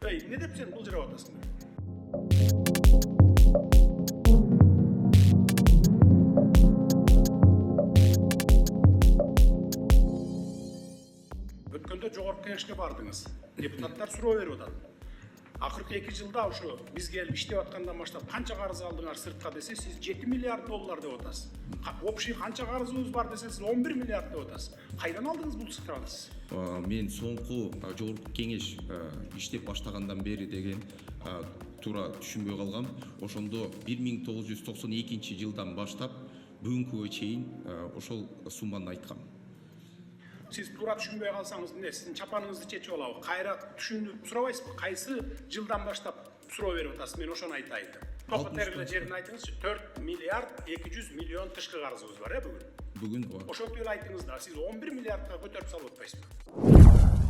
Не деп сен былжырап атасың? Өткөндө жогорку кеңешке бардыңыз. Депутаттар суроо берип атат. Акыркы 2 жылда ошо биз келип иштеп аткандан баштап канча карыз алдыңар сыртка десе, сиз 7 миллиард доллар деп атасыз. Общий канча карызыбыз бар десе, сиз 11 миллиард деп атасыз. Кайдан алдыңыз бул цифраны? Мен соңку жогорку кеңеш иштеп баштагандан бери деген туура түшүнбөй калгам. Ошондо 1992 жылдан баштап бүгүнкүгө чейин ошол сумманы айткам. Сиз туура түшүнбөй калсаңыз, эмне сиздин чапаныңызды чечип алабы? Кайра түшүнүп сурабайсызбы? Кайсы жылдан баштап суроо берип атасыз? Мен ошону айтайын. Токот тергиле жерин айтыңызчы. 4 миллиард 200 миллион тышкы карызыбыз бар, бүгүн. Бүгүн Ошентип эле айтыңыз да, сиз 11 миллиардка көтөрүп салып атпайсызбы?